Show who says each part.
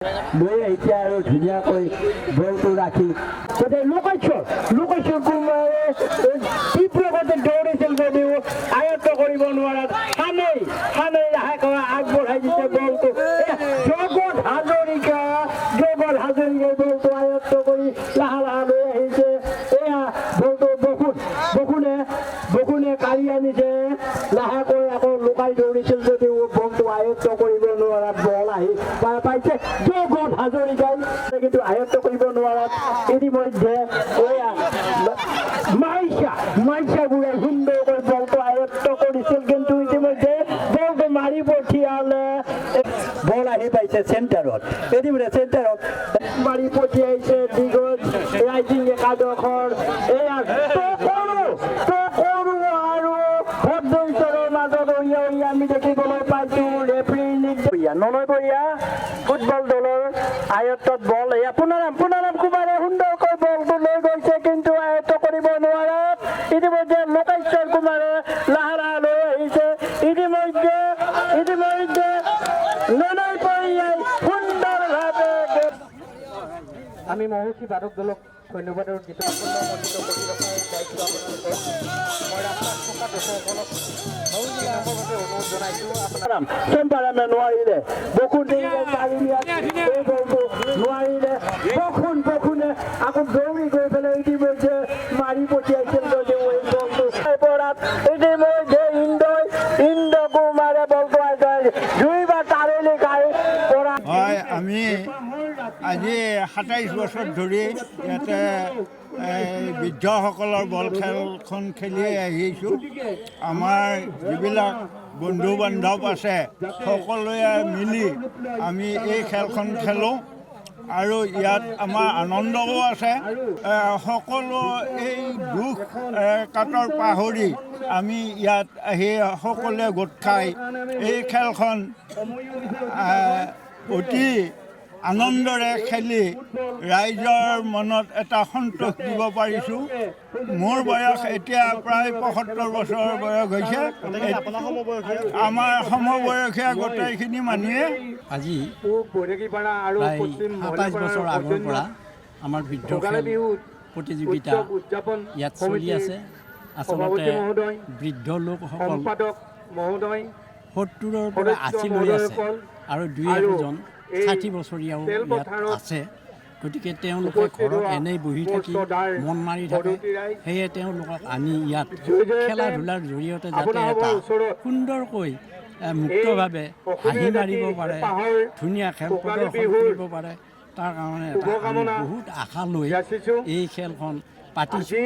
Speaker 1: লৈ এতিয়া আৰু ধুনীয়াকৈ বলটো ৰাখি গোটেই লোকেশ্বৰ কুমাৰে তীব্ৰগতিত দৌৰিছিল যদিও আয়ত্ব কৰিব নোৱাৰাত সানেই লাহেকৈ আগবঢ়াই দিছে বলটো। জগত হাজৰিকাই বলটো আয়ত্ব কৰি লাহে লৈ আহিছে। এয়া বলটো বকুনে কাঢ়ি আনিছে। লাহেকৈ আকৌ লুকাই দৌৰিছিল যদিও বলটো আয়ত্ব কৰিব নোৱাৰাত বল আহি পাইছে জগত হাজৰিকাই, কিন্তু আয়ত্ব কৰিব নোৱাৰাত ইতিমধ্যে মাইছা গুৰাই সুন্দৰকৈ বলটো আয়ত্ব কৰিছিল, কিন্তু ইতিমধ্যে বলটো মাৰি পঠিয়ালে। বল আহি পাইছে চেণ্টাৰত, ইতিমধ্যে চেণ্টাৰত মাৰি পঠিয়াইছে দীঘল ৰাইজিং একাদশৰ আৰু ভদ্ৰঈশ্বৰৰ মাজত আমি দেখিবলৈ পাইছো ৰেফাৰী ননৈবৰীয়া ফুটবল দলৰ আয়ত্তত বল। এয়া পুনাৰাম কুমাৰে সুন্দৰকৈ বলটো লৈ গৈছে, কিন্তু আয়ত্ত কৰিব নোৱাৰাত ইতিমধ্যে লোকেশ্বৰ কুমাৰে লাহে লৈ আহিছে। ইতিমধ্যে ননৈবৰীয়াই সুন্দৰভাৱে আমি মহৰ্ষি বাদক দলক ধন্যবাদ আৰু চেম্পাৰামে নোৱাৰিলে, নোৱাৰিলে বকুনে আকৌ দৌৰি গৈ পেলাই ইতিমধ্যে মাৰি পঠিয়াইছিল যদিও এই বলটো ইতিমধ্যে ইন্দ্ৰ কুমাৰে বলটো দুইবাৰ তাৰেলি খাই পৰা।
Speaker 2: হয়, আমি আজি ২৭ বছৰ ধৰি ইয়াতে বৃদ্ধসকলৰ বল খেলখন খেলি আহিছোঁ। আমাৰ যিবিলাক বন্ধু বান্ধৱ আছে সকলোৱে মিলি আমি এই খেলখন খেলোঁ আৰু ইয়াত আমাৰ আনন্দও আছে। সকলো এই দুখ কাতৰ পাহৰি আমি ইয়াত আহি সকলোৱে গোট খাই এই খেলখন অতি আনন্দৰে খেলি ৰাইজৰ মনত এটা সন্তোষ দিব পাৰিছোঁ। মোৰ বয়স এতিয়া প্ৰায় ৭৫ বছৰ বয়স হৈছে। আমাৰ সমবয়সীয়া গোটেইখিনি মানুহে
Speaker 3: আজি প্ৰায় ২৭ বছৰ আগৰ পৰা আমাৰ বৃদ্ধ খেল প্ৰতিযোগিতা ইয়াত চলি আছে। আচলতে বৃদ্ধ লোকসকল ৭০ৰ পৰা ৮০ লৈ আছে আৰু দুই একোজন ৬০ বছৰীয়াও ইয়াত আছে। গতিকে তেওঁলোকে ঘৰত এনেই বহি থাকি মন মাৰি থাকে, সেয়ে তেওঁলোকক আনি ইয়াত খেলা ধূলাৰ জৰিয়তে যাতে এটা সুন্দৰকৈ মুক্তভাৱে হাঁহি মাৰিব পাৰে, ধুনীয়া খেল প্ৰদৰ্শন কৰিব পাৰে, তাৰ কাৰণে এটা আমি বহুত আশা লৈ এই খেলখন পাতিছোঁ।